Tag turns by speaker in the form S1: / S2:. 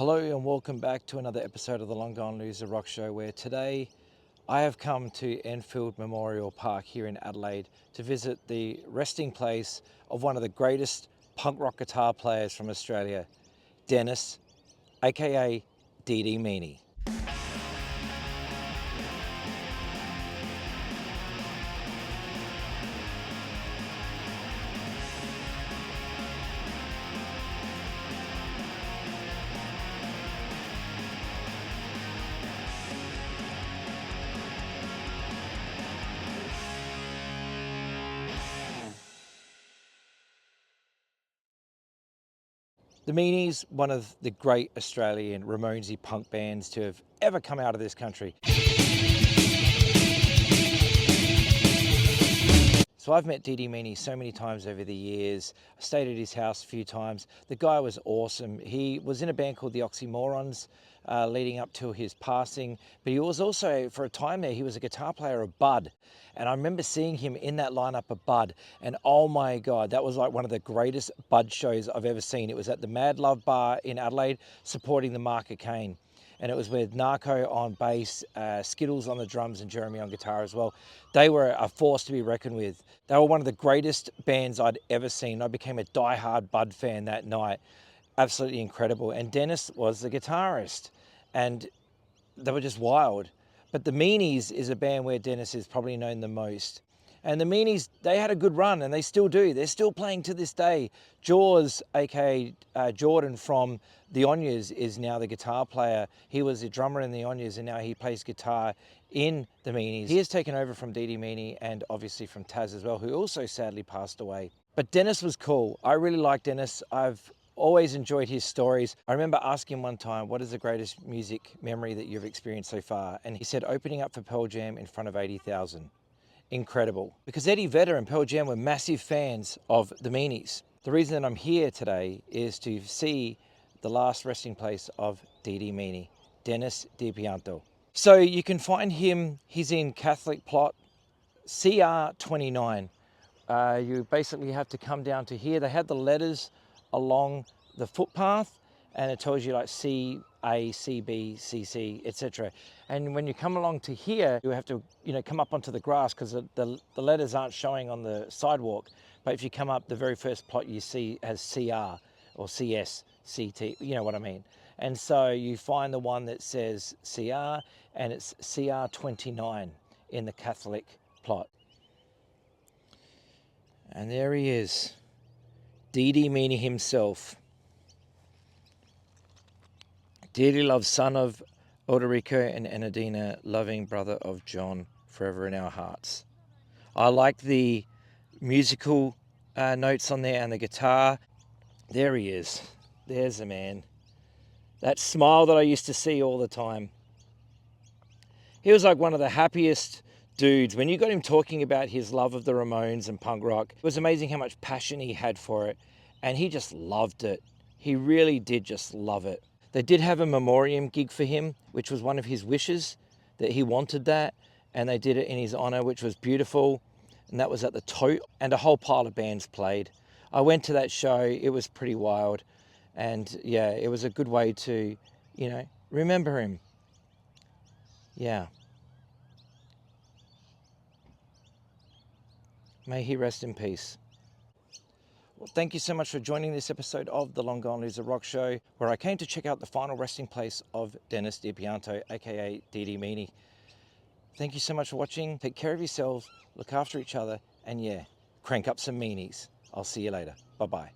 S1: Hello and welcome back to another episode of the Long Gone Loser Rock Show, where today I have come to Enfield Memorial Park here in Adelaide to visit the resting place of one of the greatest punk rock guitar players from Australia, Dennis, aka Meanie. The Meanies, one of the great Australian Ramonesy punk bands to have ever come out of this country. So I've met Meanie so many times over the years. I stayed at his house a few times. The guy was awesome. He was in a band called the Oxymorons leading up to his passing, but he was also, for a time there, he was a guitar player of Bud. And I remember seeing him in that lineup of Bud, and oh my God, that was like one of the greatest Bud shows I've ever seen. It was at the Mad Love Bar in Adelaide, supporting the Mark Kane. And it was with Narco on bass, Skittles on the drums, and Jeremy on guitar as well. They were a force to be reckoned with. They were one of the greatest bands I'd ever seen. I became a die-hard Bud fan that night. Absolutely incredible. And Dennis was the guitarist, and they were just wild. But the Meanies is a band where Dennis is probably known the most. And the Meanies, they had a good run, and they still do. They're still playing to this day. Jaws, aka Jordan from the Onyas, is now the guitar player. He was a drummer in the Onyas, and now he plays guitar in the Meanies. He has taken over from Meanie and obviously from Taz as well, who also sadly passed away. But Dennis was cool. I really like Dennis. I've always enjoyed his stories. I remember asking him one time, what is the greatest music memory that you've experienced so far? And he said, opening up for Pearl Jam in front of 80,000. Incredible. Because Eddie Vedder and Pearl Jam were massive fans of the Meanies. The reason that I'm here today is to see the last resting place of Meanie, Dennis Pianto. So you can find him, he's in Catholic plot CR29. You basically have to come down to here. They have the letters along the footpath, and it tells you like C, A, C, B, C, C, etc. And when you come along to here, you have to, come up onto the grass because the letters aren't showing on the sidewalk. But if you come up, the very first plot you see has CR or CS, CT, you know what I mean. And so you find the one that says CR, and it's CR29 in the Catholic plot. And there he is, Meanie himself. Dearly loved son of Odorico and Enadina, loving brother of John, forever in our hearts. I like the musical notes on there and the guitar. There he is. There's the man. That smile that I used to see all the time. He was like one of the happiest dudes. When you got him talking about his love of the Ramones and punk rock, it was amazing how much passion he had for it. And he just loved it. He really did just love it. They did have a memoriam gig for him, which was one of his wishes, that he wanted that. And they did it in his honor, which was beautiful. And that was at the Tote, and a whole pile of bands played. I went to that show. It was pretty wild. And yeah, it was a good way to, remember him. Yeah. May he rest in peace. Well, thank you so much for joining this episode of the Long Gone Loser Rock Show, where I came to check out the final resting place of Dennis Pianto, aka Meanie. Thank you so much for watching. Take care of yourselves, look after each other, and yeah, crank up some Meanies. I'll see you later. Bye-bye.